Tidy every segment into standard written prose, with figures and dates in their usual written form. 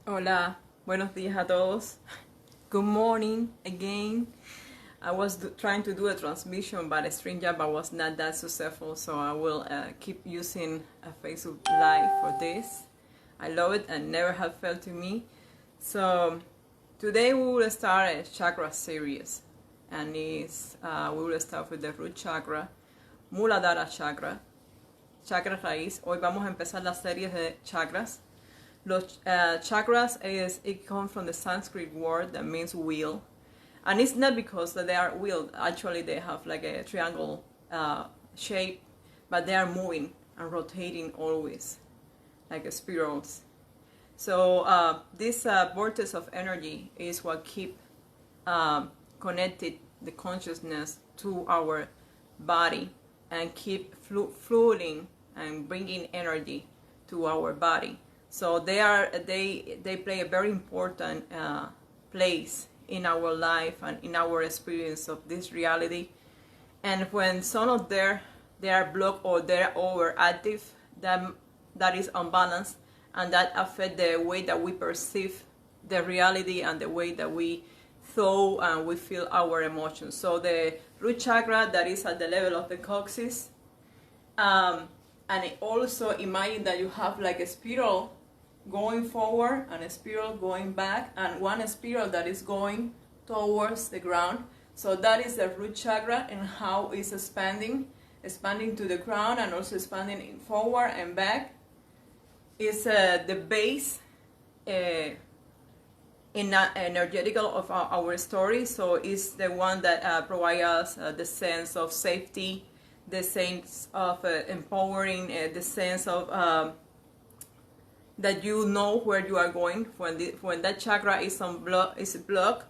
Hola, buenos días a todos. Good morning again. I was trying to do a transmission, but StreamYard was not that successful, so I will keep using a Facebook Live for this. I love it and never have failed to me. So today we will start a chakra series, and we will start with the root chakra, Muladhara chakra, chakra Raiz. Hoy vamos a empezar la serie de chakras. Los chakras, it comes from the Sanskrit word that means wheel. And it's not because they are wheeled. Actually, they have like a triangle shape, but they are moving and rotating always, like spirals. So this vortex of energy is what keep connected the consciousness to our body and keep fluiding and bringing energy to our body. So they play a very important place in our life and in our experience of this reality. And when some of they are blocked or they're overactive, that is unbalanced, and that affect the way that we perceive the reality and the way that we thought and we feel our emotions. So the root chakra, that is at the level of the coccyx, and also imagine that you have like a spiral going forward and a spiral going back, and one spiral that is going towards the ground. So that is the root chakra and how it's expanding to the ground and also expanding forward and back. Is the base energetical of our story. So it's the one that provides us the sense of safety, the sense of empowering, the sense of that you know where you are going. When that chakra is blocked,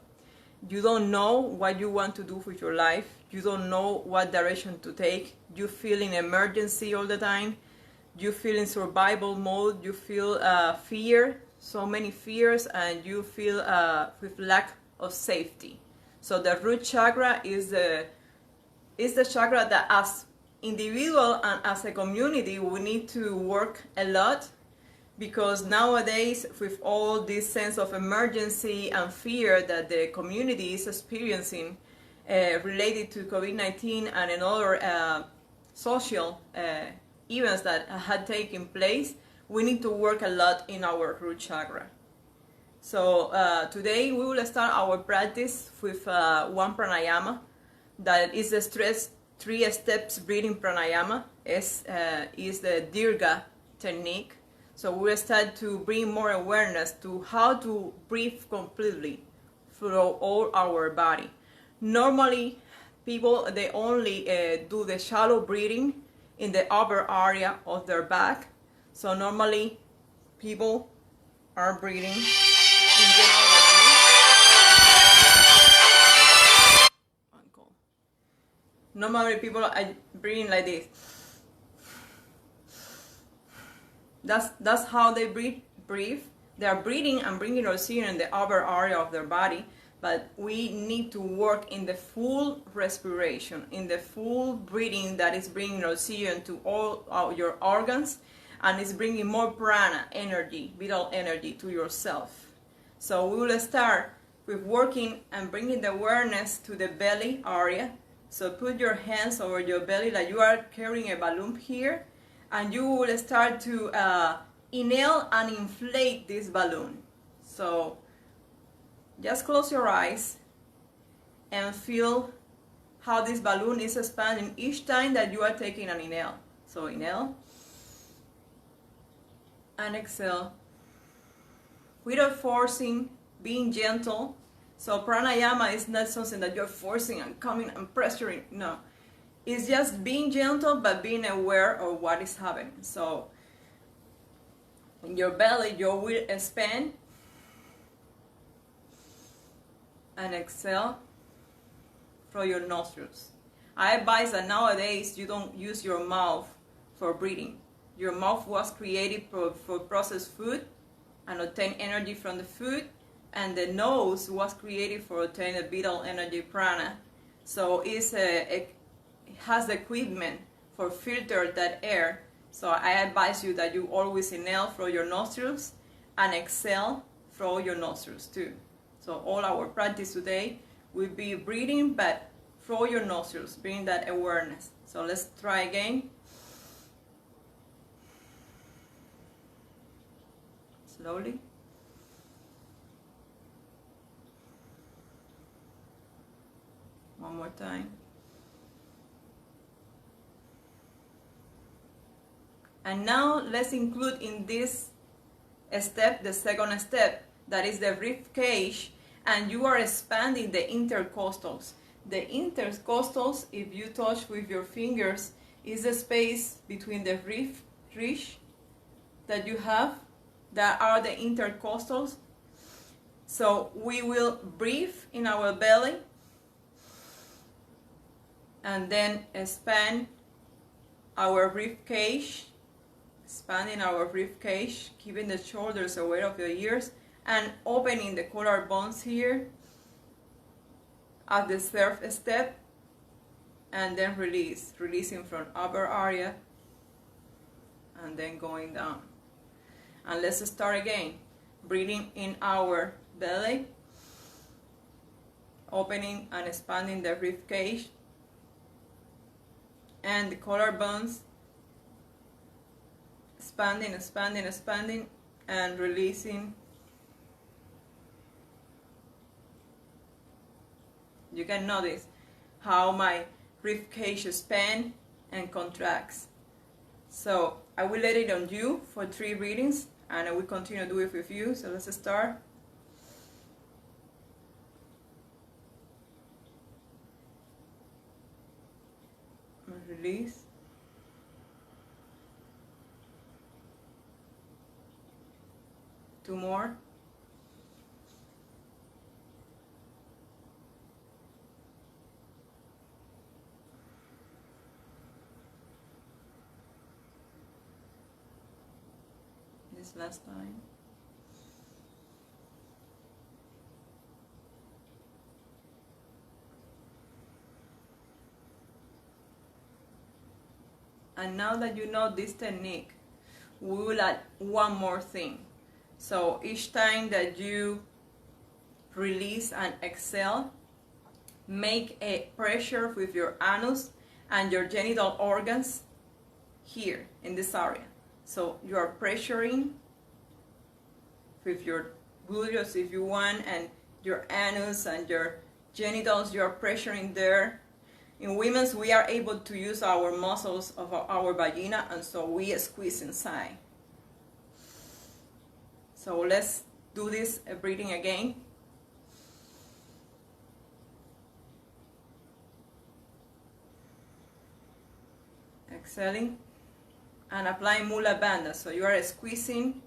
you don't know what you want to do with your life. You don't know what direction to take. You feel in emergency all the time. You feel in survival mode. You feel fear, so many fears, and you feel with lack of safety. So the root chakra is the chakra that, as individual and as a community, we need to work a lot. Because nowadays, with all this sense of emergency and fear that the community is experiencing related to COVID-19 and another social events that had taken place, we need to work a lot in our root chakra. So today we will start our practice with one pranayama that is the 3 steps breathing pranayama. Is the Dirga technique. So we'll start to bring more awareness to how to breathe completely through all our body. Normally, people, they only do the shallow breathing in the upper area of their back. So normally, people are breathing in general like this. Normally, people are breathing like this. That's how they breathe. They are breathing and bringing oxygen in the upper area of their body, but we need to work in the full respiration, in the full breathing that is bringing oxygen to all your organs, and is bringing more prana energy, vital energy to yourself. So we will start with working and bringing the awareness to the belly area. So put your hands over your belly like you are carrying a balloon here. And you will start to inhale and inflate this balloon. So just close your eyes and feel how this balloon is expanding each time that you are taking an inhale. So inhale and exhale without forcing, being gentle. So pranayama is not something that you're forcing and coming and pressuring. No. It's just being gentle, but being aware of what is happening. So, in your belly, you will expand and exhale through your nostrils. I advise that nowadays you don't use your mouth for breathing. Your mouth was created for processed food and obtain energy from the food, and the nose was created for obtaining vital energy, prana. So it's has the equipment for filter that air. So I advise you that you always inhale through your nostrils and exhale through your nostrils too. So all our practice today will be breathing, but through your nostrils, bring that awareness. So let's try again. Slowly. One more time. And now let's include in this step the second step, that is the rib cage, and you are expanding the intercostals. The intercostals, if you touch with your fingers, is the space between the rib ridge that you have. That are the intercostals. So we will breathe in our belly and then expand our rib cage, expanding our rib cage, keeping the shoulders aware of your ears, and opening the collarbones here at the third step, and then releasing from upper area and then going down. And let's start again. Breathing in our belly, opening and expanding the rib cage and the collarbones, expanding, expanding, expanding, and releasing. You can notice how my rib cage expands and contracts. So I will let it on you for 3 readings, and I will continue to do it with you. So let's start. Release. Two more. This last time. And now that you know this technique, we will add one more thing. So each time that you release and exhale, make a pressure with your anus and your genital organs here in this area. So you are pressuring with your gluteus if you want, and your anus and your genitals, you are pressuring there. In women's, we are able to use our muscles of our vagina, and so we squeeze inside. So let's do this breathing again. Exhaling and applying Mula Bandha. So you are squeezing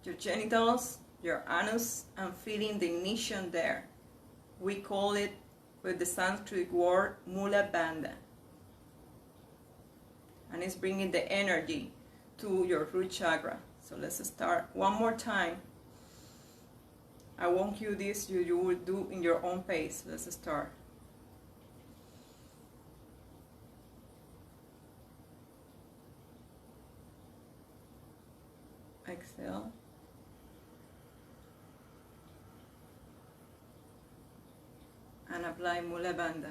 your genitals, your anus, and feeling the ignition there. We call it, with the Sanskrit word, Mula Bandha. And it's bringing the energy to your root chakra. So let's start one more time. I won't cue this, you will do in your own pace. Let's start. Exhale. And apply Mula Bandha.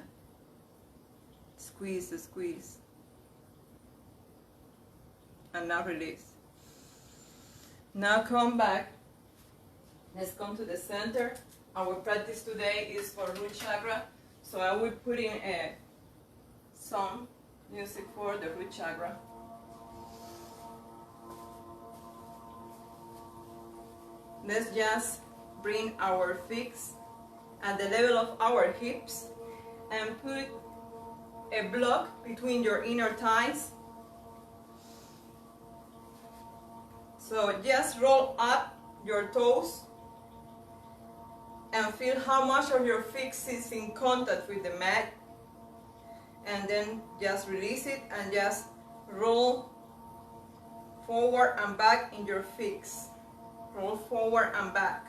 Squeeze, squeeze. And now release. Now come back. Let's come to the center. Our practice today is for root chakra. So I will put in some music for the root chakra. Let's just bring our feet at the level of our hips and put a block between your inner thighs. So just roll up your toes and feel how much of your feet is in contact with the mat, and then just release it and just roll forward and back in your feet. Roll forward and back.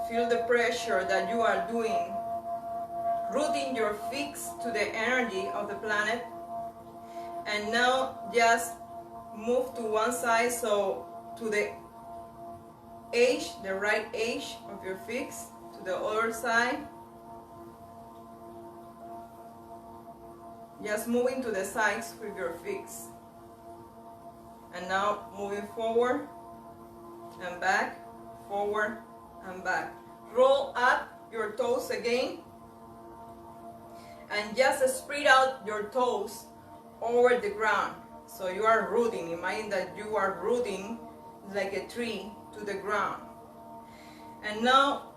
Feel the pressure that you are doing, rooting your feet to the energy of the planet. And now just move to one side, so to the edge, the right edge of your feet to the other side. Just moving to the sides with your feet. And now moving forward and back, forward and back. Roll up your toes again. And just spread out your toes over the ground. So you are rooting. Imagine that you are rooting like a tree to the ground. And now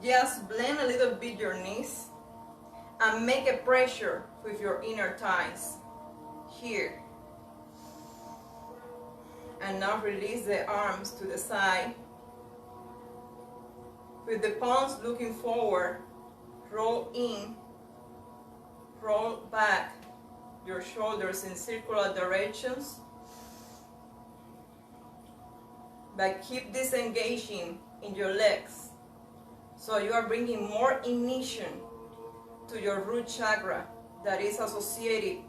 just blend a little bit your knees and make a pressure with your inner thighs here. And now release the arms to the side. With the palms looking forward, roll in, roll back your shoulders in circular directions. But keep disengaging in your legs. So you are bringing more ignition to your root chakra that is associated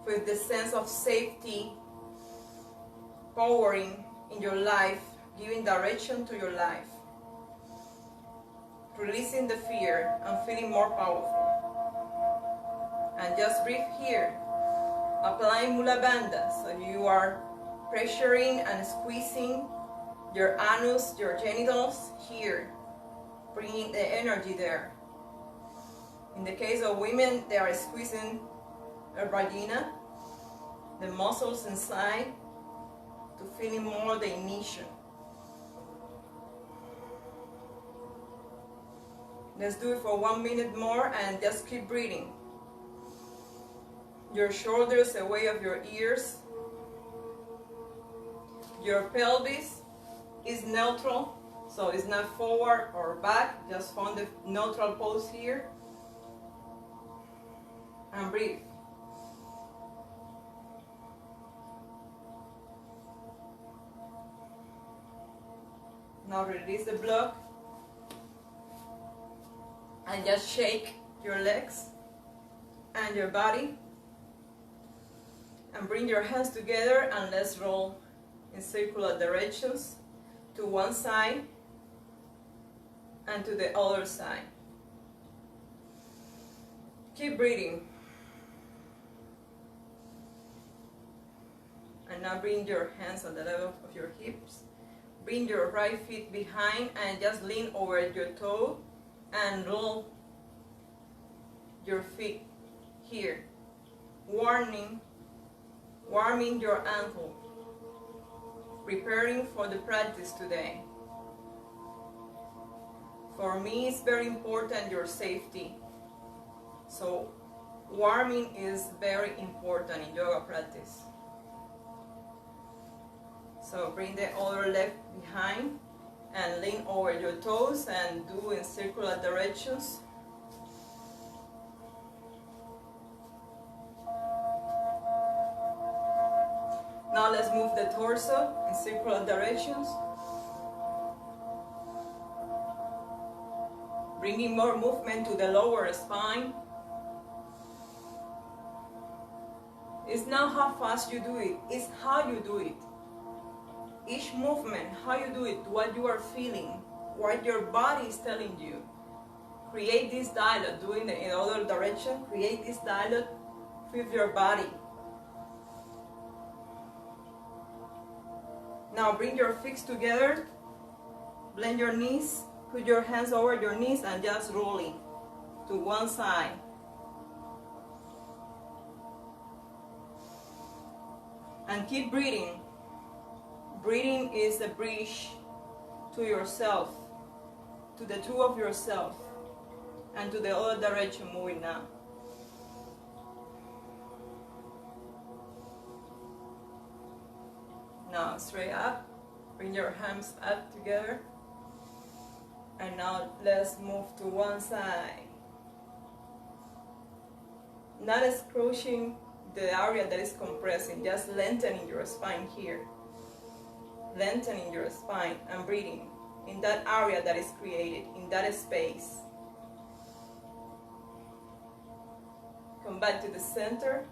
with the sense of safety, powering in your life, giving direction to your life, releasing the fear and feeling more powerful. And just breathe here, applying Mula Bandha. So you are pressuring and squeezing your anus, your genitals here, bringing the energy there. In the case of women, they are squeezing their vagina, the muscles inside, to feeling more the ignition. Let's do it for 1 minute more and just keep breathing. Your shoulders away of your ears. Your pelvis is neutral, so it's not forward or back. Just find the neutral pose here. And breathe. Now release the block and just shake your legs and your body. And bring your hands together and let's roll in circular directions to one side and to the other side. Keep breathing. And now bring your hands on the level of your hips. Bring your right feet behind and just lean over your toe and roll your feet here. Warming your ankle. Preparing for the practice today. For me, it's very important your safety. So warming is very important in yoga practice. So bring the other leg behind and lean over your toes and do in circular directions. Now let's move the torso in circular directions. Bringing more movement to the lower spine. It's not how fast you do it, it's how you do it. Each movement, how you do it, what you are feeling, what your body is telling you. Create this dialogue, doing it in the other direction, create this dialogue with your body. Now bring your feet together, blend your knees, put your hands over your knees and just rolling to one side. And keep breathing. Breathing is a bridge to yourself, to the truth of yourself, and to the other direction moving now. Now straight up, bring your hands up together. And now let's move to one side. Not scrunching the area that is compressing, just lengthening your spine here. Lengthening your spine and breathing in that area that is created, in that space. Come back to the center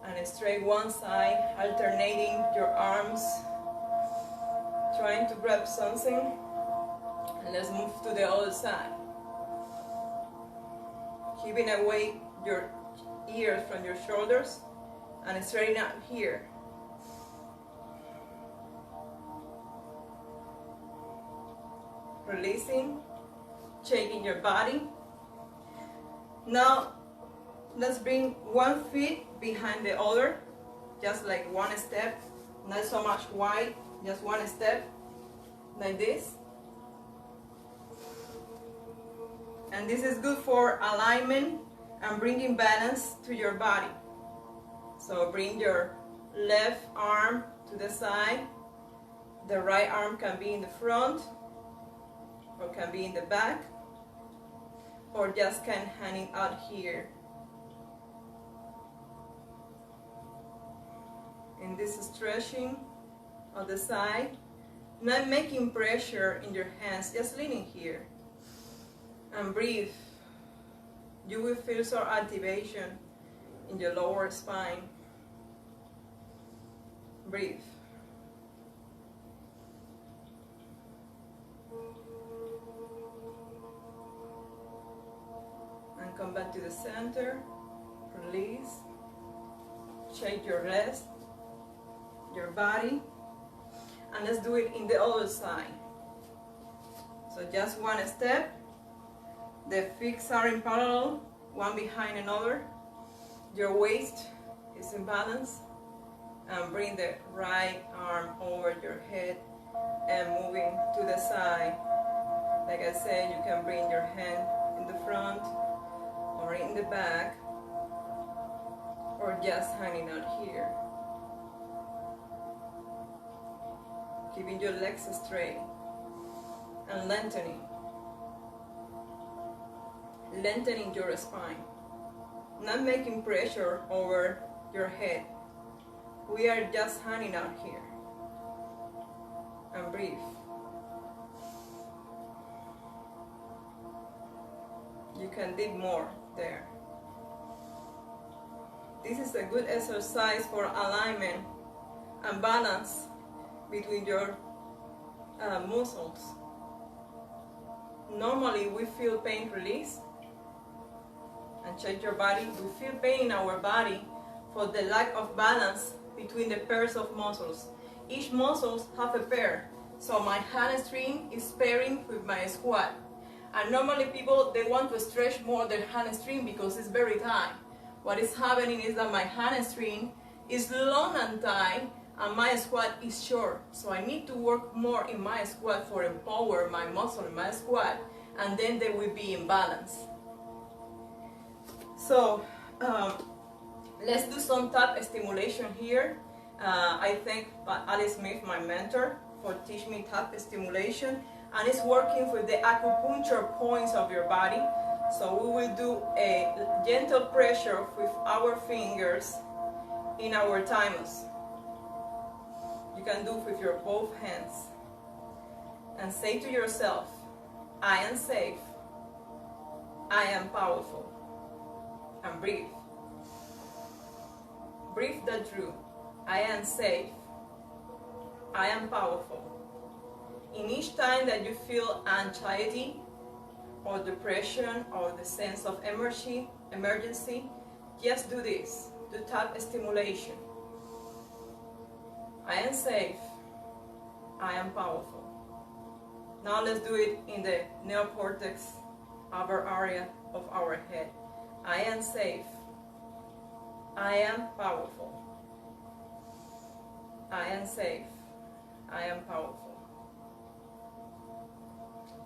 and straight one side, alternating your arms, trying to grab something, and let's move to the other side. Keeping away your ears from your shoulders and straighten up here. Releasing, shaking your body. Now let's bring one foot behind the other, just like one step, not so much wide, just one step, like this. And this is good for alignment and bringing balance to your body. So bring your left arm to the side. The right arm can be in the front, or can be in the back, or just can hang it out here. In this stretching on the side, not making pressure in your hands, just leaning here. And breathe. You will feel some activation in your lower spine. Breathe. And come back to the center. Release. Shake your rest, your body. And let's do it in the other side. So just one step. The feet are in parallel, one behind another. Your waist is in balance. And bring the right arm over your head and moving to the side. Like I said, you can bring your hand in the front or in the back, or just hanging out here. Keeping your legs straight and lengthening. Lengthening your spine. Not making pressure over your head. We are just hanging out here. And breathe. You can dig more there. This is a good exercise for alignment and balance between your muscles. Normally we feel pain release and check your body. We feel pain in our body for the lack of balance between the pairs of muscles. Each muscle have a pair. So my hamstring is pairing with my squat. And normally people, they want to stretch more their hamstring because it's very tight. What is happening is that my hamstring is long and tight and my squat is short. So I need to work more in my squat for empower my muscle in my squat, and then they will be in balance. So let's do some tap stimulation here. I thank Alice Smith, my mentor, for teaching me tap stimulation, and it's working with the acupuncture points of your body. So we will do a gentle pressure with our fingers in our thymus. You can do it with your both hands. And say to yourself, I am safe. I am powerful. And breathe. Breathe that through. I am safe. I am powerful. In each time that you feel anxiety or depression or the sense of emergency, just do this. Do tap stimulation. I am safe. I am powerful. Now let's do it in the neocortex, upper area of our head. I am safe. I am powerful. I am safe. I am powerful.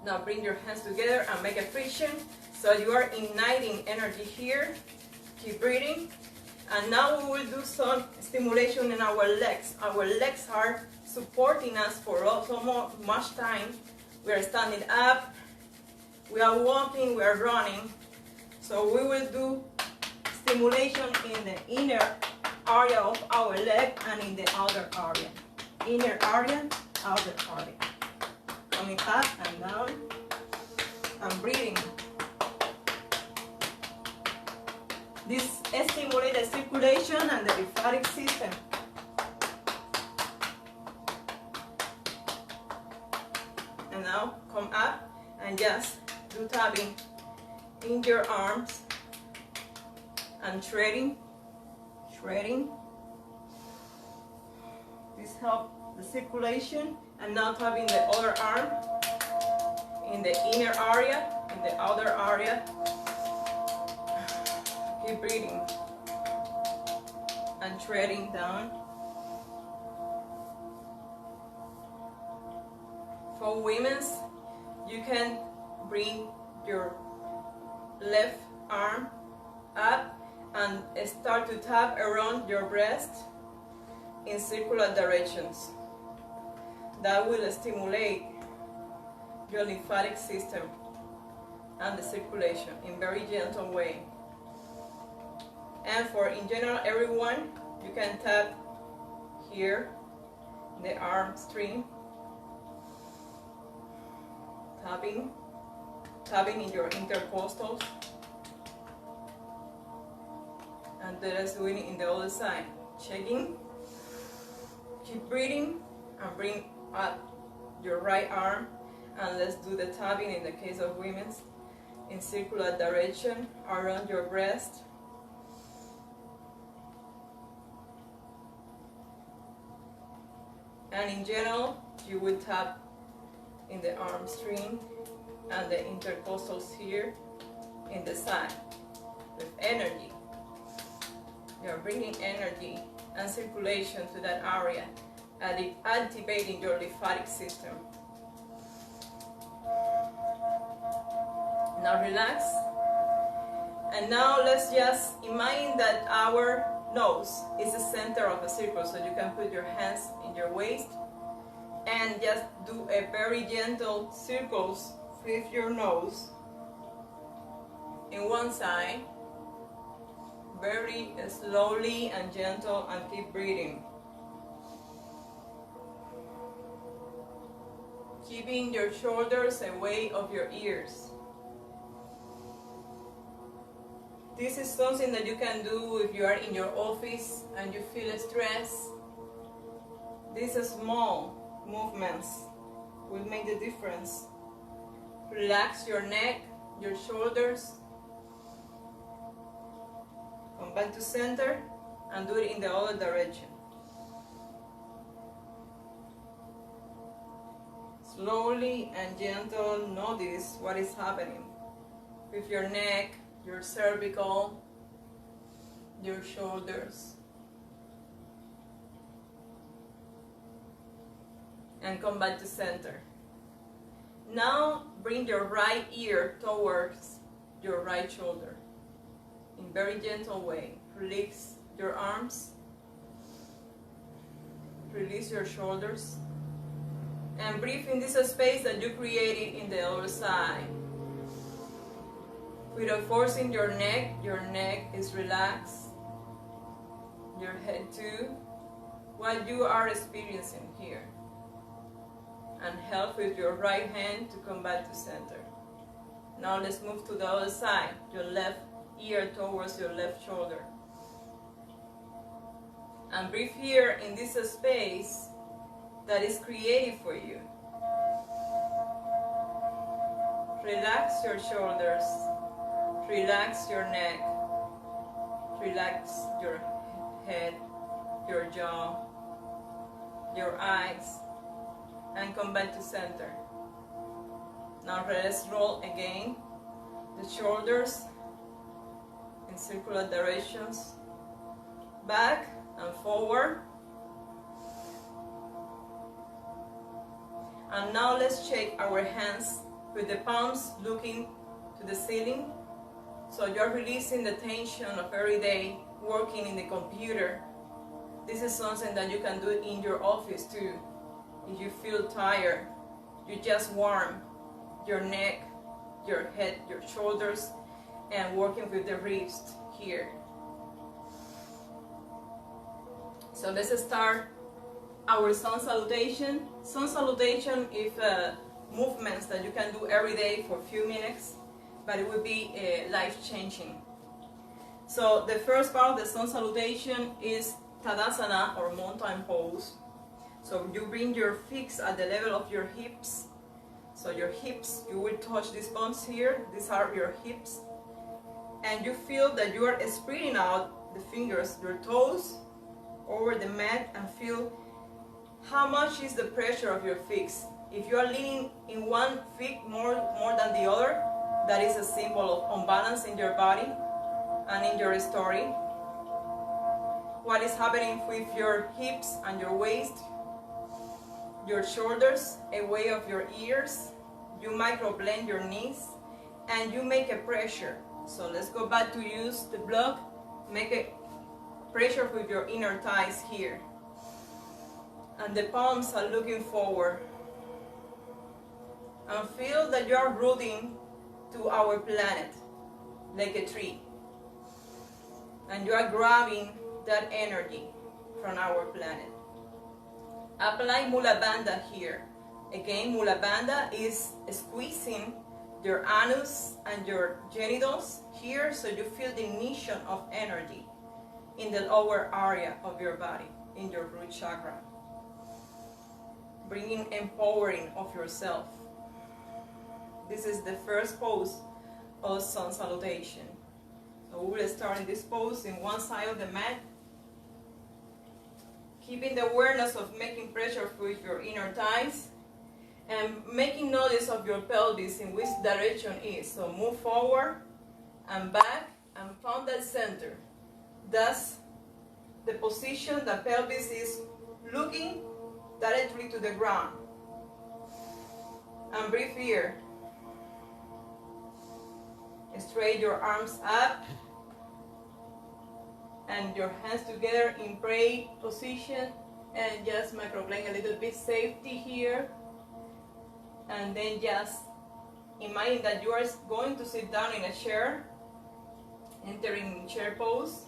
Now bring your hands together and make a friction. So you are igniting energy here. Keep breathing. And now we will do some stimulation in our legs. Our legs are supporting us for so much time. We are standing up, we are walking, we are running. So we will do stimulation in the inner area of our leg and in the outer area. Inner area, outer area. Coming up and down and breathing. This stimulates the circulation and the lymphatic system. And now come up and just do tapping in your arms and shredding. This helps the circulation. And now tapping the other arm in the inner area, in the outer area. Keep breathing and shredding down. For women's, you can bring your left arm up and start to tap around your breast in circular directions. That will stimulate your lymphatic system and the circulation in very gentle way. And for in general everyone, you can tap here in the arm string, tapping in your intercostals, and let's do it in the other side. Checking, keep breathing, and bring up your right arm, and let's do the tapping in the case of women's in circular direction around your breast. And in general, you would tap in the arm string and the intercostals here in the side with energy. You're bringing energy and circulation to that area, activating your lymphatic system. Now relax. And now let's just imagine that our nose is the center of the circle, so you can put your hands in your waist and just do a very gentle circles with your nose in one side, very slowly and gentle, and keep breathing. Keeping your shoulders away of your ears. This is something that you can do if you are in your office and you feel stress. These small movements will make the difference. Relax your neck, your shoulders. Come back to center and do it in the other direction. Slowly and gentle, notice what is happening with your neck, your cervical, your shoulders. And come back to center. Now bring your right ear towards your right shoulder in very gentle way. Release your arms, release your shoulders, and breathe in this space that you created in the other side. Without forcing your neck is relaxed, your head too, what you are experiencing here. And help with your right hand to come back to center. Now let's move to the other side, your left ear towards your left shoulder. And breathe here in this space that is created for you. Relax your shoulders, relax your neck, relax your head, your jaw, your eyes, and come back to center. Now let's roll again the shoulders in circular directions, back and forward. And now let's shake our hands with the palms looking to the ceiling. So you're releasing the tension of every day working in the computer. This is something that you can do in your office too. If you feel tired, you just warm your neck, your head, your shoulders, and working with the wrist here. So let's start our sun salutation. Sun salutation is movements that you can do every day for a few minutes, but it will be life-changing. So the first part of the sun salutation is Tadasana, or mountain pose. So you bring your feet at the level of your hips. So your hips, you will touch these bones here. These are your hips. And you feel that you are spreading out the fingers, your toes, over the mat, and feel how much is the pressure of your feet. If you are leaning in one foot more than the other, that is a symbol of imbalance in your body and in your story. What is happening with your hips and your waist, your shoulders, away of your ears. You micro-blend your knees and you make a pressure. So let's go back to use the block. Make a pressure with your inner thighs here. And the palms are looking forward. And feel that you are rooting to our planet like a tree. And you are grabbing that energy from our planet. Apply Muladhara here. Again, Muladhara is squeezing your anus and your genitals here, so you feel the ignition of energy in the lower area of your body, in your root chakra. Bringing empowering of yourself. This is the first pose of sun salutation. So we will start in this pose in one side of the mat, keeping the awareness of making pressure with your inner thighs and making notice of your pelvis in which direction is. So move forward and back and found that center. That's the position the pelvis is looking directly to the ground. And breathe here. Straight your arms up and your hands together in pray position, and just microblend a little bit, safety here. And then just imagine that you are going to sit down in a chair, entering chair pose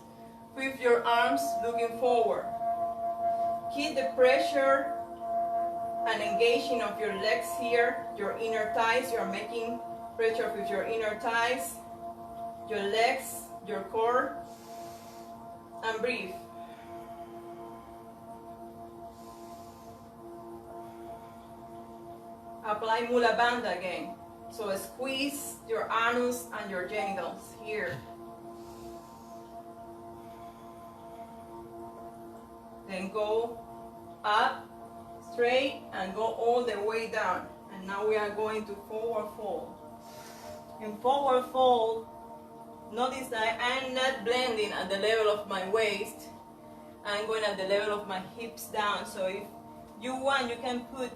with your arms looking forward. Keep the pressure and engaging of your legs here, your inner thighs. You are making pressure with your inner thighs, your legs, your core, and breathe. Apply Muladhara again. So squeeze your anus and your genitals here. Then go up, straight, and go all the way down. And now we are going to forward fold. In forward fold, notice that I'm not blending at the level of my waist. I'm going at the level of my hips down. So if you want, you can put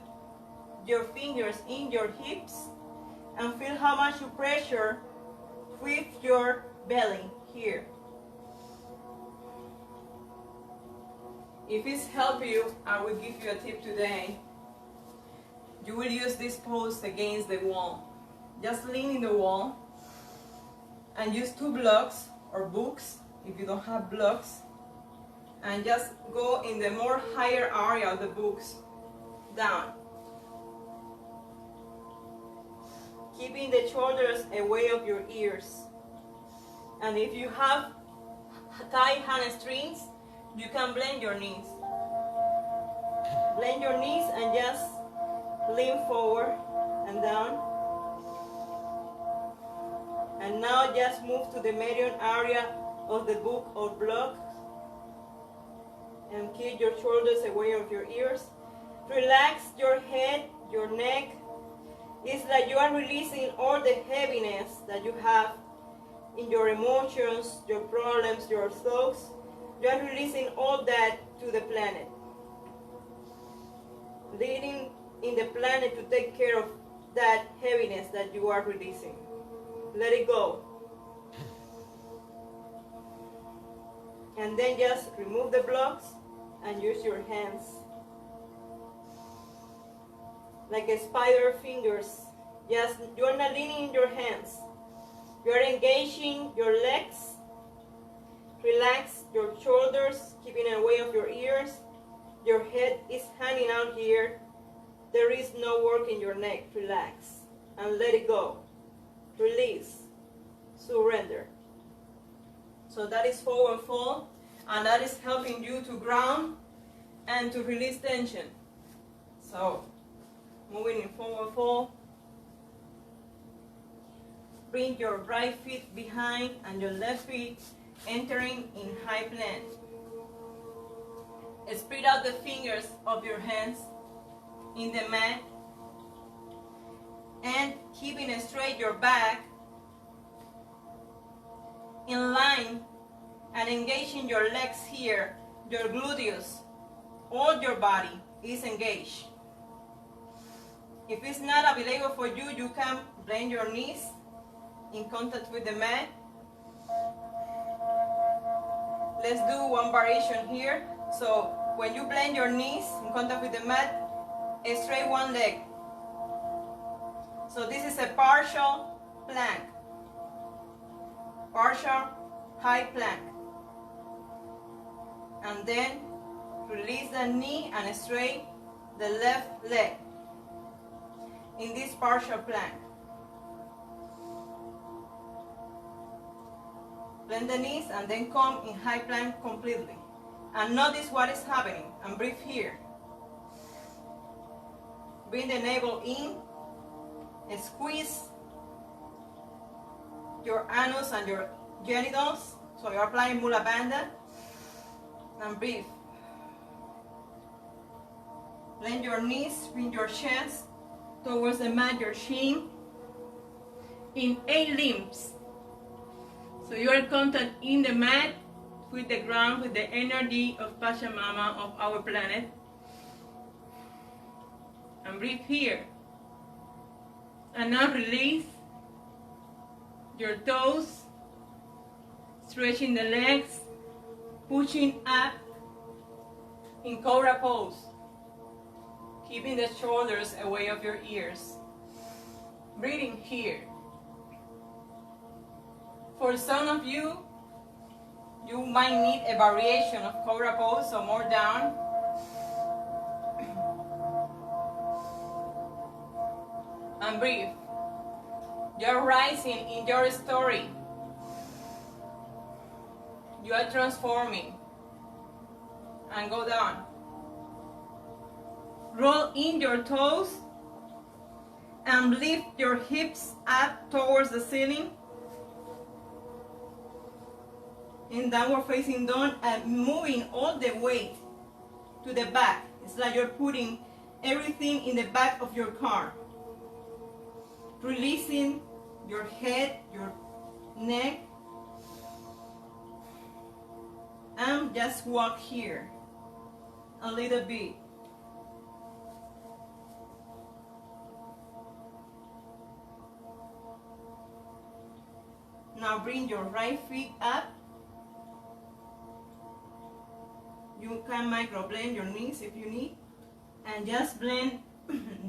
your fingers in your hips and feel how much you pressure with your belly here. If it's helped you, I will give you a tip today. You will use this pose against the wall. Just lean in the wall and use 2 blocks or books if you don't have blocks, and just go in the more higher area of the books down, keeping the shoulders away of your ears. And if you have tight hamstrings, you can blend your knees. Blend your knees and just lean forward and down. And now just move to the median area of the book or block and keep your shoulders away of your ears. Relax your head, your neck. It's like you are releasing all the heaviness that you have in your emotions, your problems, your thoughts. You are releasing all that to the planet. Leading in the planet to take care of that heaviness that you are releasing. Let it go. And then just remove the blocks and use your hands like a spider fingers. Just, you are not leaning in your hands. You are engaging your legs. Relax your shoulders, keeping away of your ears. Your head is hanging out here. There is no work in your neck. Relax and let it go. Release. Surrender. So that is forward fold, and that is helping you to ground and to release tension. So moving in forward fold, bring your right feet behind and your left feet entering in high plank. Spread out the fingers of your hands in the mat and keeping straight your back in line and engaging your legs here, your gluteus, all your body is engaged. If it's not available for you, you can bend your knees in contact with the mat. Let's do one variation here. So when you blend your knees in contact with the mat, straight one leg. So this is a partial plank, partial high plank. And then release the knee and straight the left leg in this partial plank. Bend the knees and then come in high plank completely. And notice what is happening and breathe here. Bring the navel in and squeeze your anus and your genitals. So you're applying Mula Bandha and breathe. Bend your knees, bring your chest towards the mat, your chin in 8 limbs. So you are in contact in the mat with the ground, with the energy of Pachamama, of our planet. And breathe here. And now release your toes, stretching the legs, pushing up in Cobra pose, keeping the shoulders away of your ears. Breathing here. For some of you, you might need a variation of Cobra pose, so more down. And breathe. You're rising in your story. You are transforming. And go down. Roll in your toes and lift your hips up towards the ceiling. In downward facing dog and moving all the weight to the back. It's like you're putting everything in the back of your car. Releasing your head, your neck. And just walk here a little bit. Now bring your right feet up. You can micro blend your knees if you need. And just blend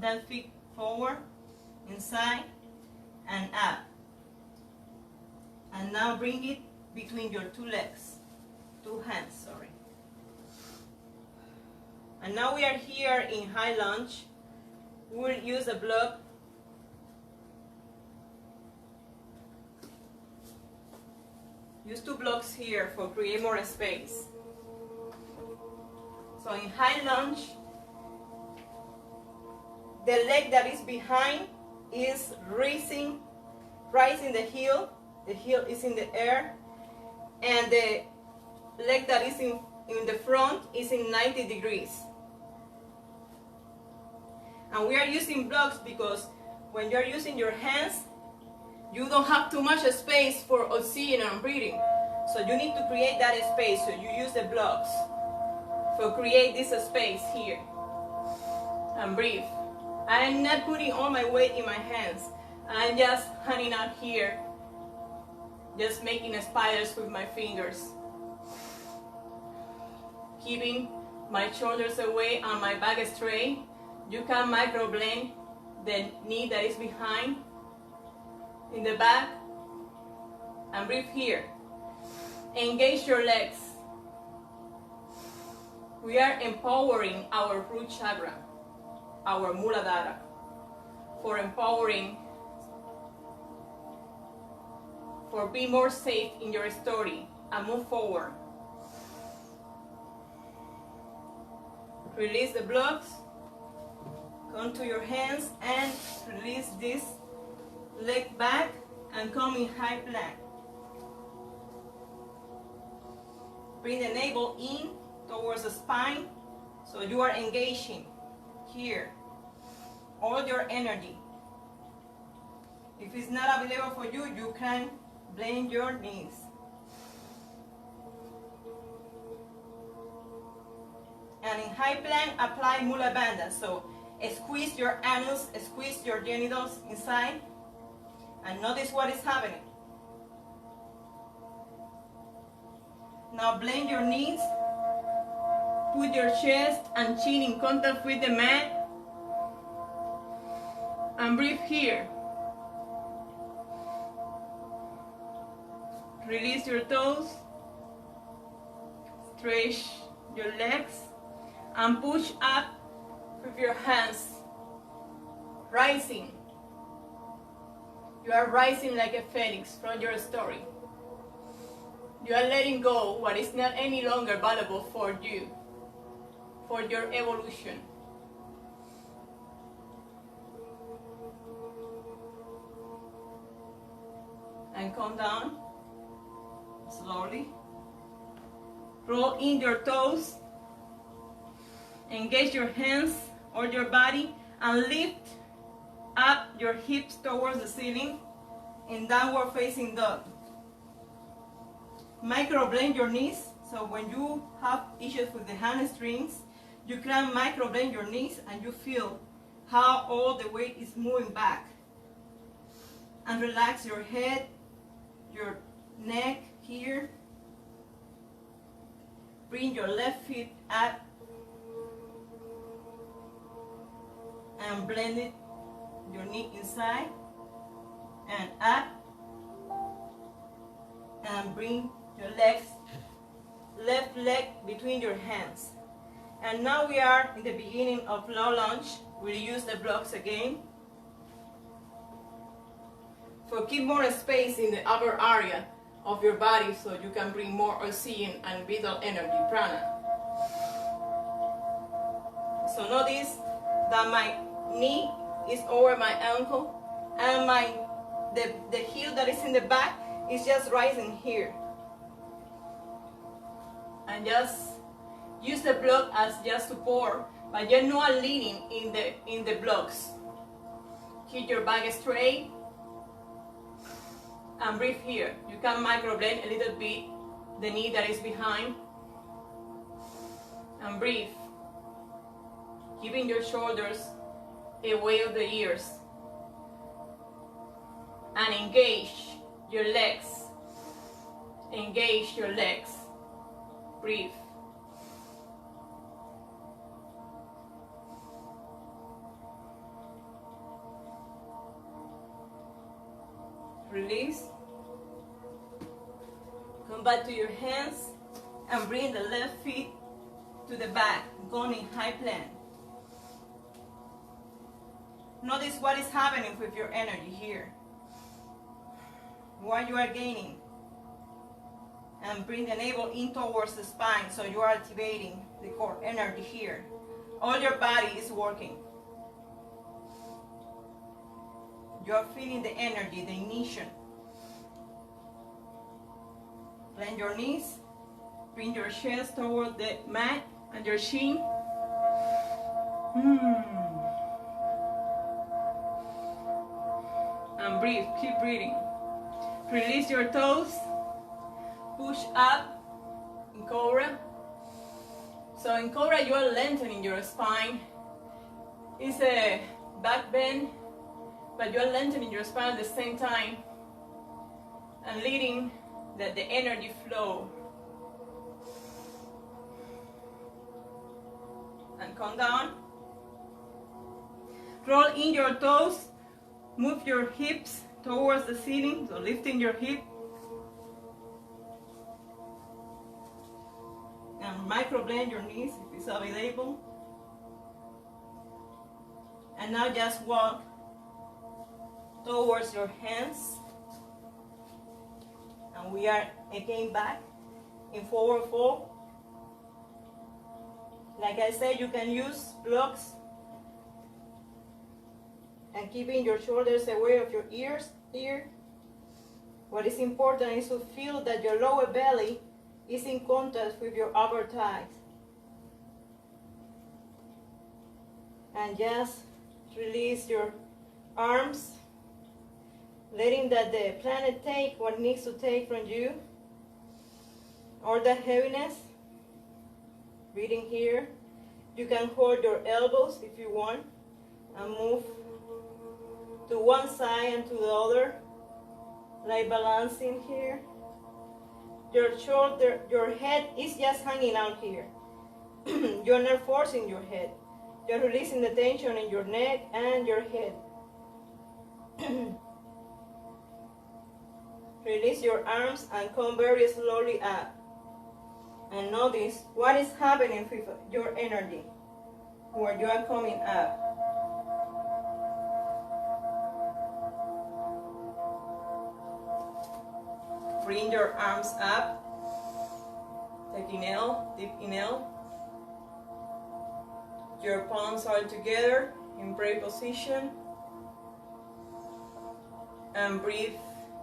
that feet forward, inside, and up. And now bring it between your two legs. Two hands, sorry. And now we are here in high lunge. We'll use a block. Use 2 blocks here for create more space. So in high lunge, the leg that is behind is rising the heel. The heel is in the air. And the leg that is in the front is in 90 degrees. And we are using blocks because when you're using your hands, you don't have too much space for oxygen and breathing. So you need to create that space, so you use the blocks. So create this space here. And breathe. I'm not putting all my weight in my hands. I'm just hanging out here. Just making spiders with my fingers. Keeping my shoulders away and my back straight. You can micro blend the knee that is behind in the back. And breathe here. Engage your legs. We are empowering our root chakra, our Muladhara, for empowering, for being more safe in your story and move forward. Release the blocks, come to your hands and release this leg back and come in high plank. Bring the navel in towards the spine, so you are engaging here all your energy. If it's not available for you, you can bend your knees. And in high plank, apply Muladhara. So squeeze your anus, squeeze your genitals inside, and notice what is happening. Now blend your knees, put your chest and chin in contact with the mat, and breathe here. Release your toes, stretch your legs, and push up with your hands, rising. You are rising like a phoenix from your story. You are letting go what is not any longer valuable for you, for your evolution. And come down slowly. Roll in your toes. Engage your hands or your body and lift up your hips towards the ceiling in downward facing dog. Micro blend your knees, so when you have issues with the hamstrings, you can micro blend your knees and you feel how all the weight is moving back. And relax your head, your neck here. Bring your left foot up and blend it, your knee inside and up, and bring your legs, left leg between your hands. And now we are in the beginning of low lunge. We'll use the blocks again. So keep more space in the upper area of your body so you can bring more oxygen and vital energy, prana. So notice that my knee is over my ankle and the heel that is in the back is just rising here. And just use the block as just support, but you're not leaning in the blocks. Keep your back straight and breathe here. You can micro blend a little bit the knee that is behind and breathe, keeping your shoulders away of the ears, and engage your legs. Engage your legs. Breathe. Release. Come back to your hands and bring the left feet to the back, going in high plank. Notice what is happening with your energy here. What you are gaining. And bring the navel in towards the spine so you are activating the core energy here. All your body is working. You are feeling the energy, the ignition. Bend your knees. Bring your chest toward the mat and your chin. And breathe, keep breathing. Release your toes. Push up in Cobra. So in Cobra you are lengthening your spine. It's a back bend, but you are lengthening your spine at the same time and letting the energy flow. And come down. Roll in your toes. Move your hips towards the ceiling, so lifting your hip. And micro blend your knees if it's available. And now just walk towards your hands. And we are again back in forward fold. Like I said, you can use blocks and keeping your shoulders away of your ears here. What is important is to feel that your lower belly is in contact with your upper thighs. And just release your arms, letting that the planet take what it needs to take from you. All that heaviness. Breathing here. You can hold your elbows if you want and move to one side and to the other, like balancing here. Your shoulder, your head is just hanging out here. You're not forcing your head. You're releasing the tension in your neck and your head. Release your arms and come very slowly up. And notice what is happening with your energy where you are coming up. Bring your arms up. Take inhale, deep inhale. Your palms are together in prayer position. And breathe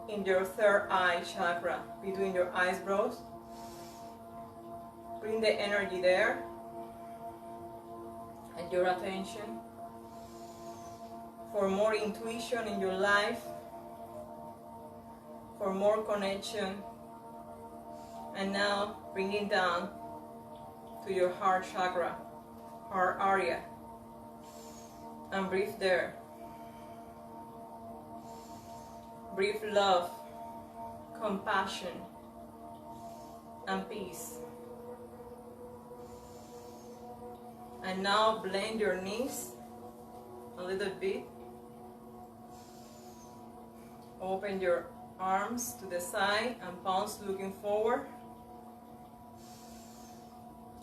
in your third eye chakra, between your eyebrows. Bring the energy there and your attention for more intuition in your life, for more connection. And now bring it down to your heart chakra, heart area, and breathe there. Breathe love, compassion, and peace. And now blend your knees a little bit. Open your arms to the side and palms looking forward.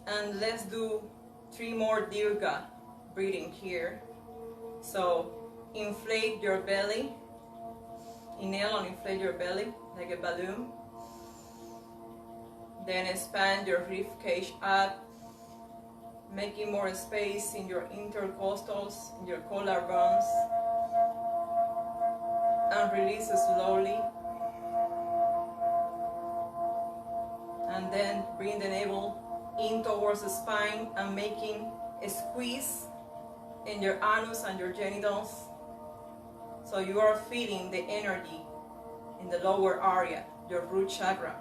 And let's do 3 more Dirga breathing here. So inflate your belly. Inhale and inflate your belly like a balloon. Then expand your rib cage up, making more space in your intercostals, in your collarbones. And release slowly. And then bring the navel in towards the spine and making a squeeze in your anus and your genitals. So you are feeling the energy in the lower area, your root chakra.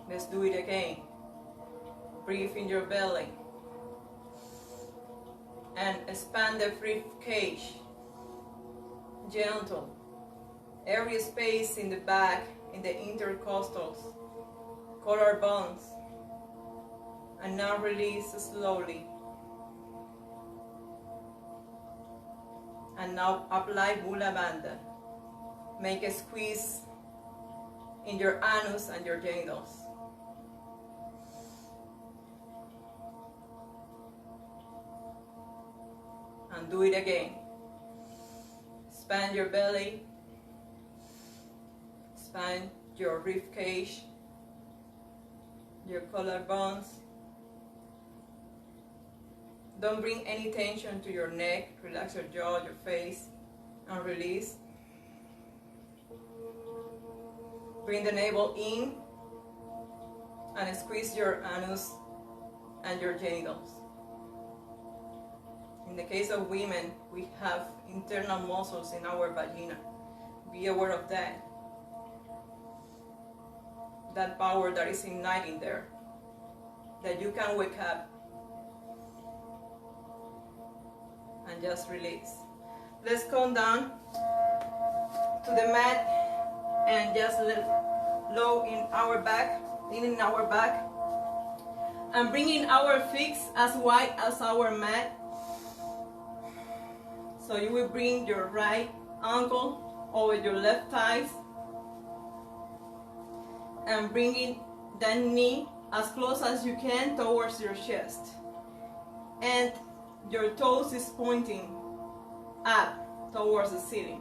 Let's do it again. Breathe in your belly. And expand the rib cage. Gentle. Every space in the back, in the intercostals, collarbones. And now release slowly. And now apply Mula Bandha. Make a squeeze in your anus and your genitals. And do it again. Expand your belly. Expand your rib cage, your collarbones. Don't bring any tension to your neck. Relax your jaw, your face, and release. Bring the navel in and squeeze your anus and your genitals. In the case of women, we have internal muscles in our vagina. Be aware of that. That power that is igniting there, that you can wake up and just release. Let's come down to the mat and just let low in our back, leaning our back, and bringing our feet as wide as our mat. So you will bring your right ankle over your left thighs and bringing that knee as close as you can towards your chest. And your toes is pointing up towards the ceiling.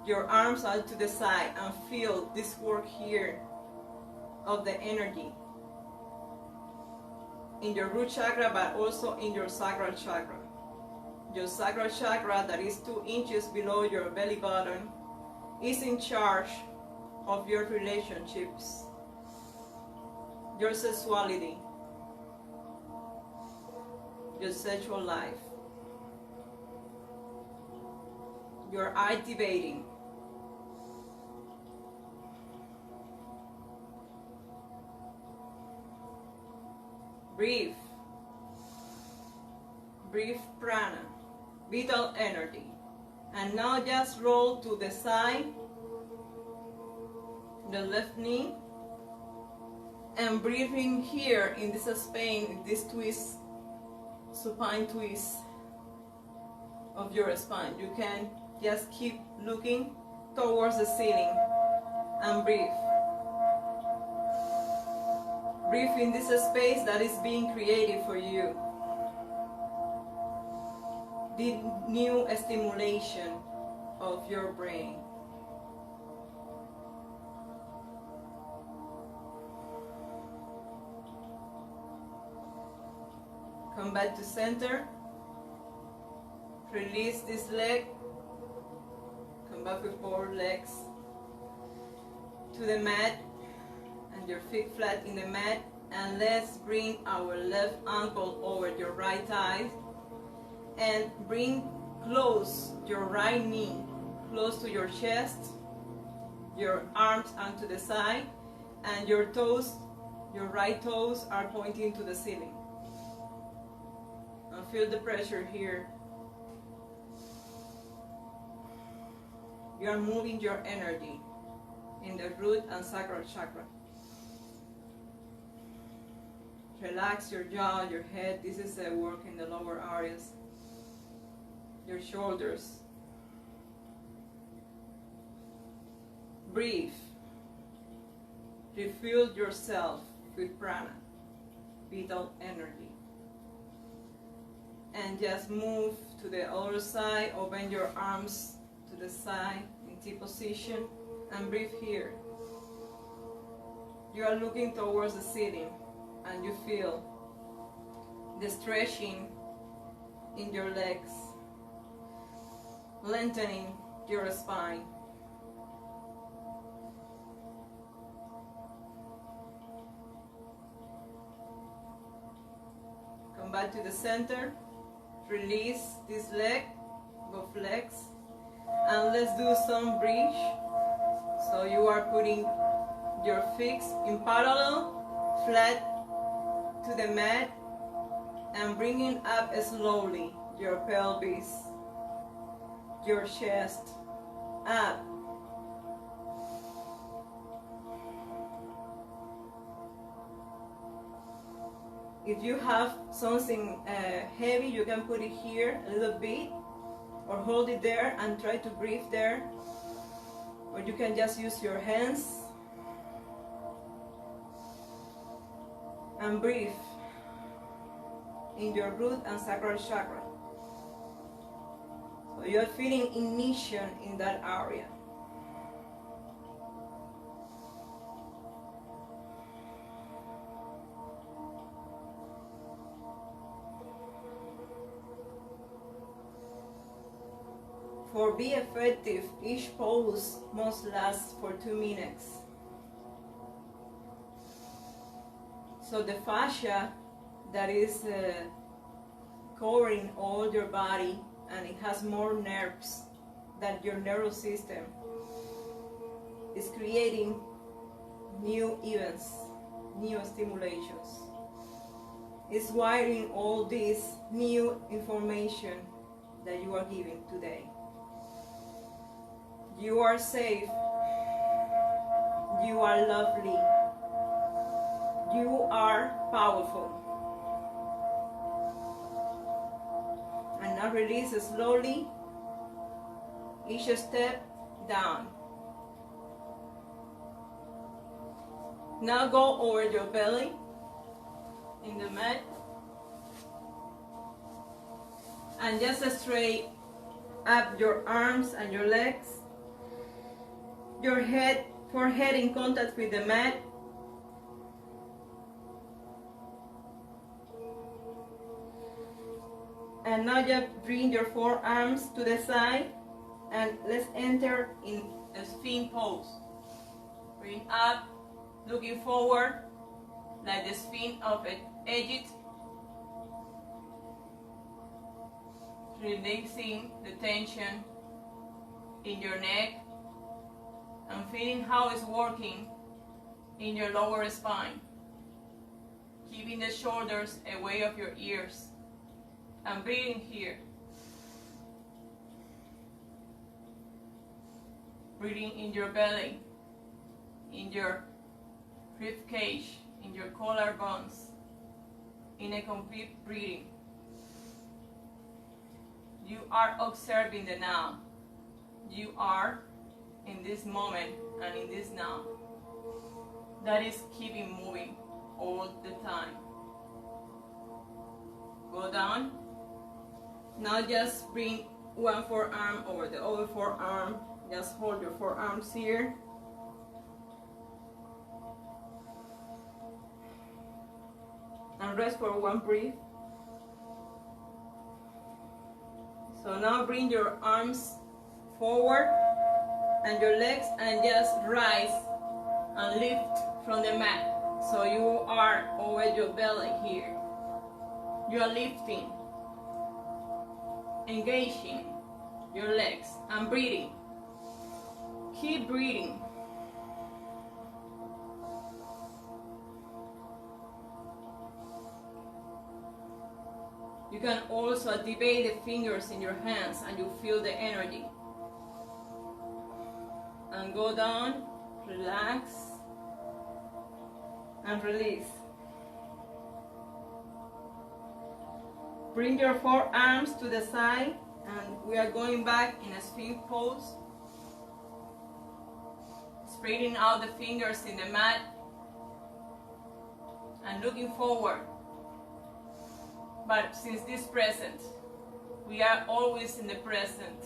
Your arms are to the side and feel this work here of the energy in your root chakra, but also in your sacral chakra. Your sacral chakra that is 2 inches below your belly button is in charge of your relationships, your sexuality, your sexual life. You're activating. Breathe. Breathe prana, vital energy. And now just roll to the side, the left knee, and breathing here in this space, this twist, supine twist of your spine. You can just keep looking towards the ceiling and breathe. Breathe in this space that is being created for you. The new stimulation of your brain. Come back to center. Release this leg. Come back with both legs to the mat and your feet flat in the mat. And let's bring our left ankle over your right thigh and bring close your right knee close to your chest, your arms onto the side, and your toes, your right toes are pointing to the ceiling. And feel the pressure here. You are moving your energy in the root and sacral chakra. Relax your jaw, your head. This is a work in the lower areas. Your shoulders. Breathe. Refuel yourself with prana, vital energy. And just move to the other side. Open your arms to the side in T position and breathe here. You are looking towards the ceiling and you feel the stretching in your legs, lengthening your spine. Come back to the center. Release this leg, both legs, and let's do some bridge. So you are putting your feet in parallel, flat to the mat, and bringing up slowly your pelvis, your chest, up. If you have something heavy, you can put it here a little bit, or hold it there and try to breathe there. Or you can just use your hands and breathe in your root and sacral chakra. So you are feeling ignition in that area. For be effective, each pose must last for 2 minutes. So the fascia that is covering all your body, and it has more nerves than your nervous system, is creating new events, new stimulations. It's wiring all this new information that you are giving today. You are safe. You are lovely. You are powerful. And now release slowly each step down. Now go over your belly in the mat and just straight up your arms and your legs. Your head, forehead in contact with the mat. And now just bring your forearms to the side and let's enter in a sphinx pose. Bring up, looking forward, like the sphinx of Egypt. Releasing the tension in your neck and feeling how it's working in your lower spine. Keeping the shoulders away of your ears and breathing here. Breathing in your belly, in your rib cage, in your collarbones, in a complete breathing. You are observing the now. You are in this moment and in this now. That is keeping moving all the time. Go down. Now just bring one forearm over the other forearm. Just hold your forearms here. And rest for one breath. So now bring your arms forward and your legs and just rise and lift from the mat. So you are over your belly here. You are lifting, engaging your legs and breathing. Keep breathing. You can also activate the fingers in your hands and you feel the energy. And go down, relax, and release. Bring your forearms to the side and we are going back in a sphinx pose. Spreading out the fingers in the mat and looking forward. But since this present, we are always in the present,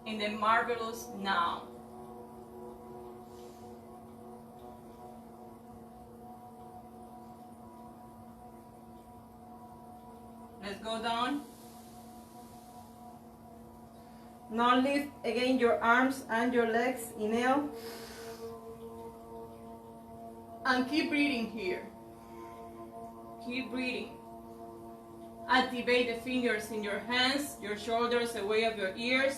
in the marvelous now. Let's go down. Now lift again your arms and your legs, inhale. And keep breathing here. Keep breathing. Activate the fingers in your hands, your shoulders away of your ears.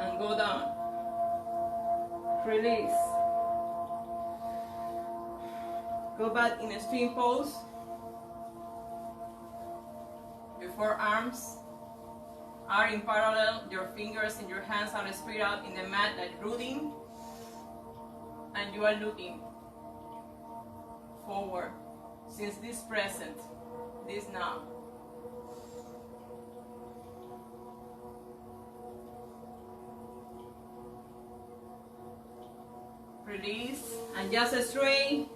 And go down. Release. Go back in a sphinx pose. Your forearms are in parallel. Your fingers in your hands are spread out in the mat like rooting. And you are looking forward since this present, this now. Release and just straight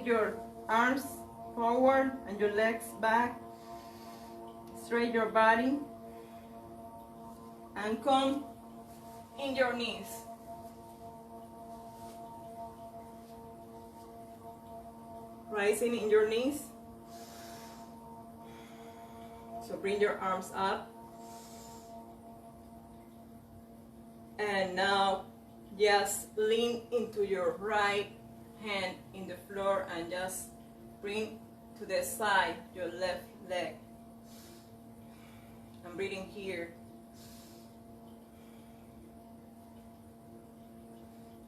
your arms forward and your legs back. Straight your body and come in your knees. Rising in your knees. So bring your arms up. And now just lean into your right hand in the floor and just bring to the side your left leg. I'm breathing here.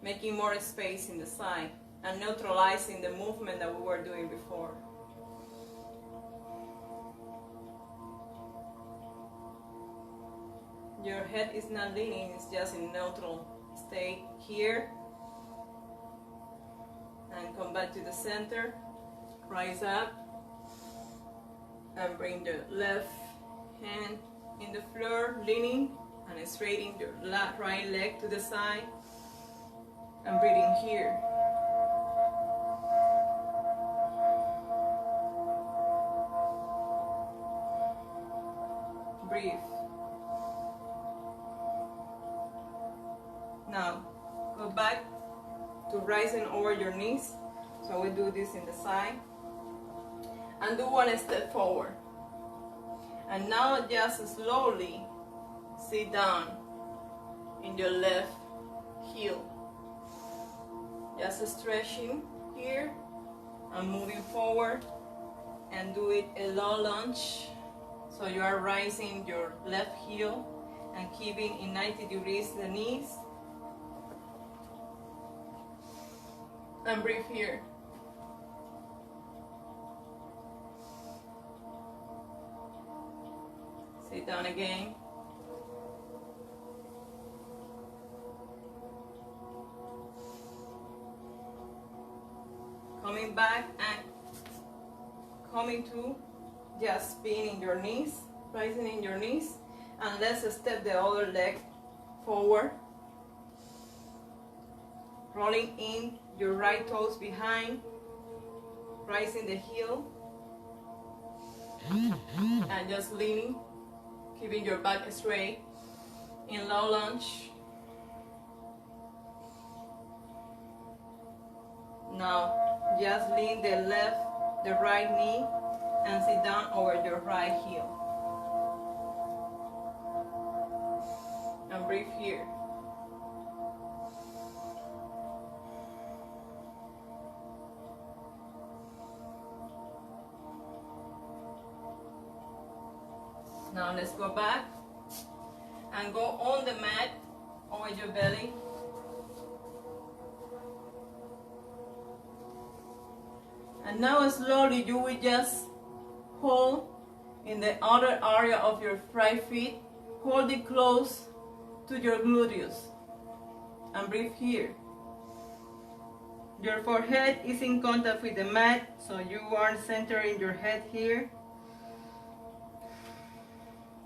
Making more space in the side and neutralizing the movement that we were doing before. Your head is not leaning, it's just in neutral. Stay here and come back to the center. Rise up and bring the left hand in the floor, leaning and straightening your right leg to the side and breathing here. Breathe. Now go back to rising over your knees. So we do this in the side and do one step forward. And now just slowly sit down in your left heel. Just stretching here and moving forward, and do it a low lunge. So you are rising your left heel and keeping in 90 degrees the knees. And breathe here. Sit down again. Coming back and coming to just being in your knees, rising in your knees, and let's step the other leg forward, rolling in your right toes behind, rising the heel, and just leaning, keeping your back straight in low lunge. Now just lean the right knee and sit down over your right heel. And breathe here. Now let's go back and go on the mat over your belly. And now slowly you will just hold in the outer area of your right feet. Hold it close to your gluteus. And breathe here. Your forehead is in contact with the mat, so you are centering your head here.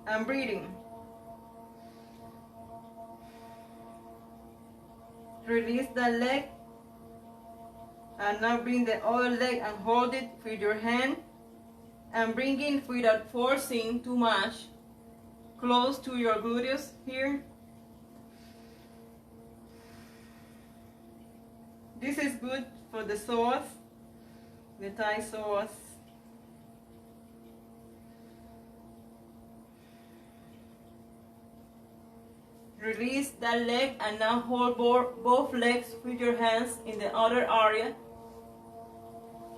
And breathing. Release the leg. And now bring the other leg and hold it with your hand. And bring it without forcing too much, close to your gluteus here. This is good for the psoas, the thigh psoas. Release that leg and now hold both legs with your hands in the outer area.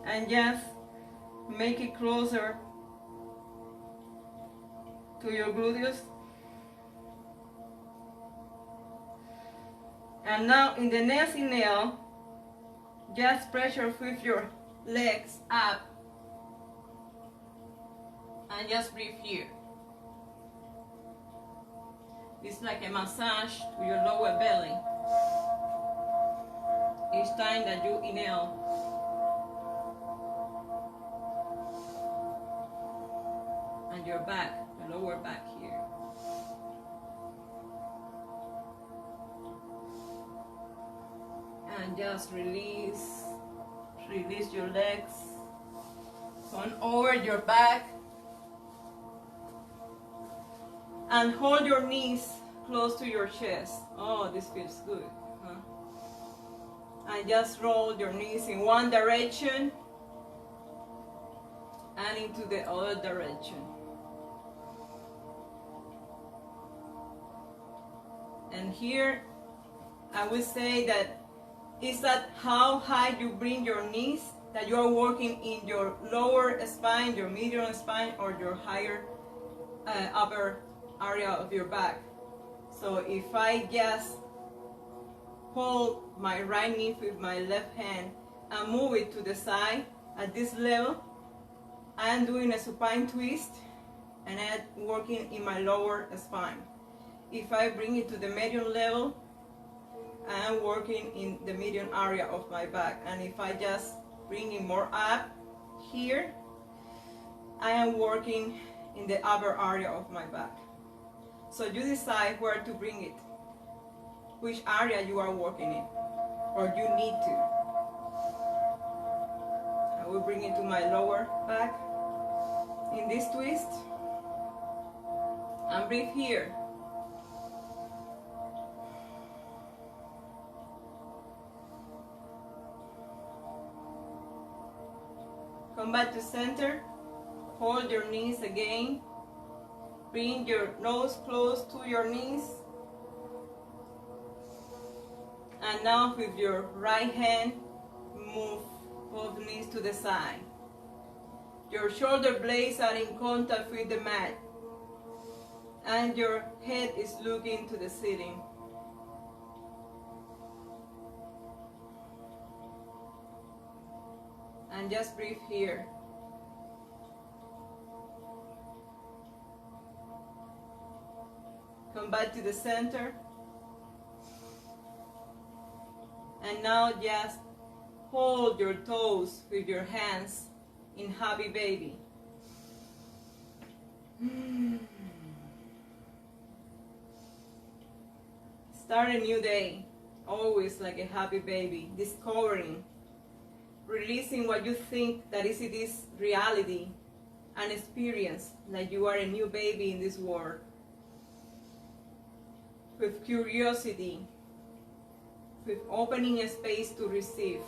And just make it closer to your gluteus. And now in the next inhale, just pressure with your legs up. And just breathe here. It's like a massage to your lower belly. Each time that you inhale. And your back, the lower back here. And just release your legs. Turn over your back. And hold your knees close to your chest. Oh, this feels good. Huh? And just roll your knees in one direction and into the other direction. And here, I would say that is that how high you bring your knees, that you are working in your lower spine, your medial spine, or your higher upper area of your back. So if I just hold my right knee with my left hand and move it to the side at this level, I am doing a supine twist and I'm working in my lower spine. If I bring it to the median level, I am working in the median area of my back. And if I just bring it more up here, I am working in the upper area of my back. So you decide where to bring it, which area you are working in, or you need to. I will bring it to my lower back in this twist, and breathe here. Come back to center, hold your knees again, Bring your nose close to your knees. And now with your right hand, move both knees to the side. Your shoulder blades are in contact with the mat. And your head is looking to the ceiling. And just breathe here. Come back to the center. And now just hold your toes with your hands in happy baby. Start a new day, always like a happy baby, discovering, releasing what you think that is it is reality, and experience like you are a new baby in this world. With curiosity, with opening a space to receive.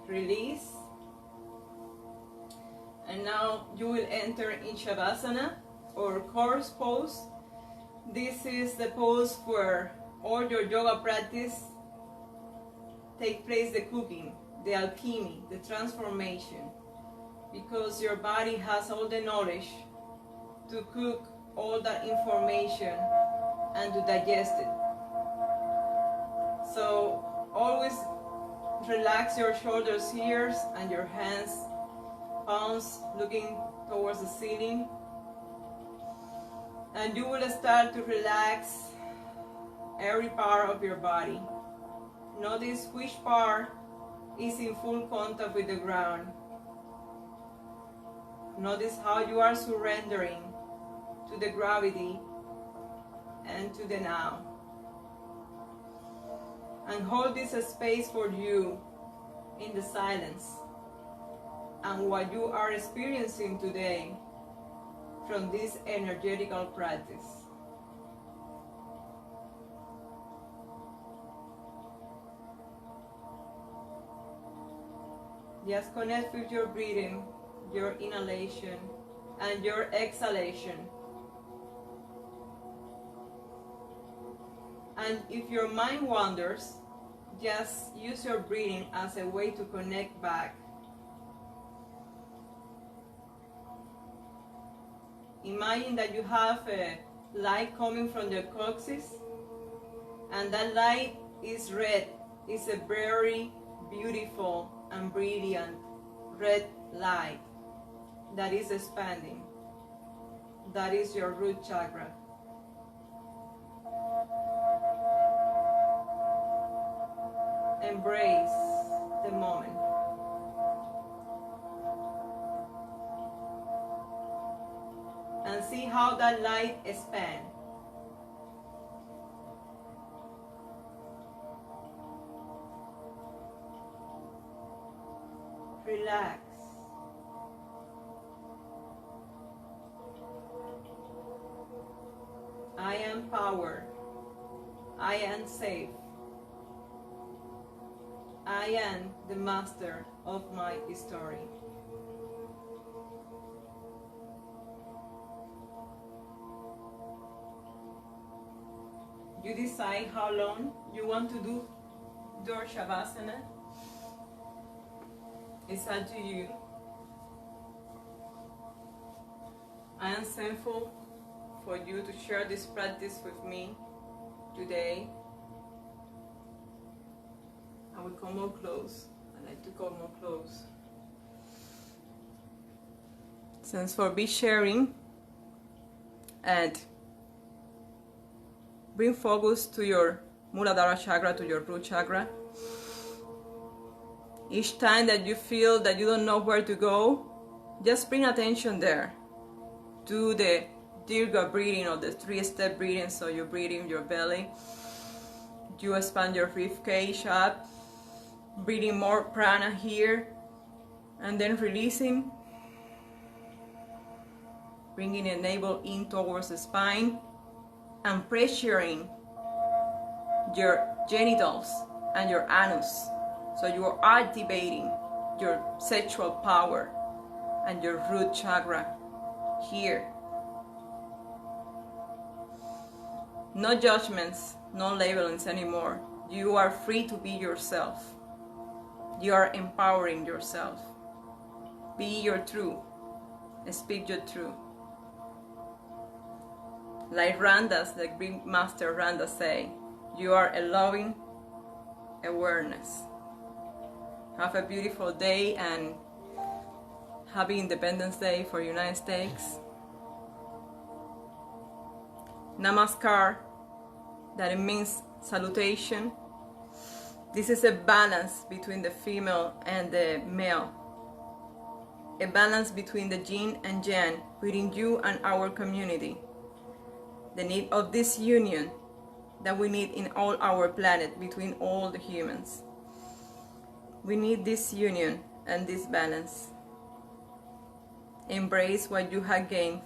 Release. And now you will enter in Shavasana, or corpse pose. This is the pose where all your yoga practice take place, the cooking, the alchemy, the transformation, because your body has all the knowledge to cook all that information and to digest it. So always relax your shoulders here and your hands, palms looking towards the ceiling. And you will start to relax every part of your body. Notice which part is in full contact with the ground. Notice how you are surrendering to the gravity and to the now. And hold this space for you in the silence and what you are experiencing today from this energetical practice. Just connect with your breathing, your inhalation and your exhalation. And if your mind wanders, just use your breathing as a way to connect back. Imagine that you have a light coming from the coccyx, and that light is red. It's a very beautiful and brilliant red light that is expanding. That is your root chakra. Embrace the moment. And see how that light expands. Relax. I am power. I am safe. I am the master of my story. You decide how long you want to do your Shavasana. It's up to you. I am thankful for you to share this practice with me today. I will come more close. I like to come more close. Thanks for be sharing, and bring focus to your Muladhara chakra, to your root chakra. Each time that you feel that you don't know where to go, just bring attention there. Do the Dirga breathing or the 3-step breathing. So you breathe in your belly, you expand your rib cage up, breathing more prana here, and then releasing, bringing the navel in towards the spine and pressuring your genitals and your anus. So you are activating your sexual power and your root chakra here. No judgments, no labelings anymore. You are free to be yourself. You are empowering yourself. Be your truth. Speak your truth. Like Randas, the Greek master Randa say, you are a loving awareness. Have a beautiful day and happy Independence Day for United States. Namaskar, that it means salutation. This is a balance between the female and the male. A balance between the yin and yang within you and our community. The need of this union that we need in all our planet between all the humans. We need this union and this balance. Embrace what you have gained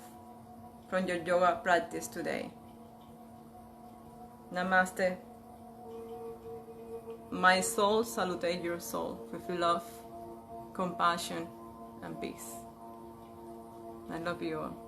from your yoga practice today. Namaste. My soul salutes your soul with love, compassion, and peace. I love you all.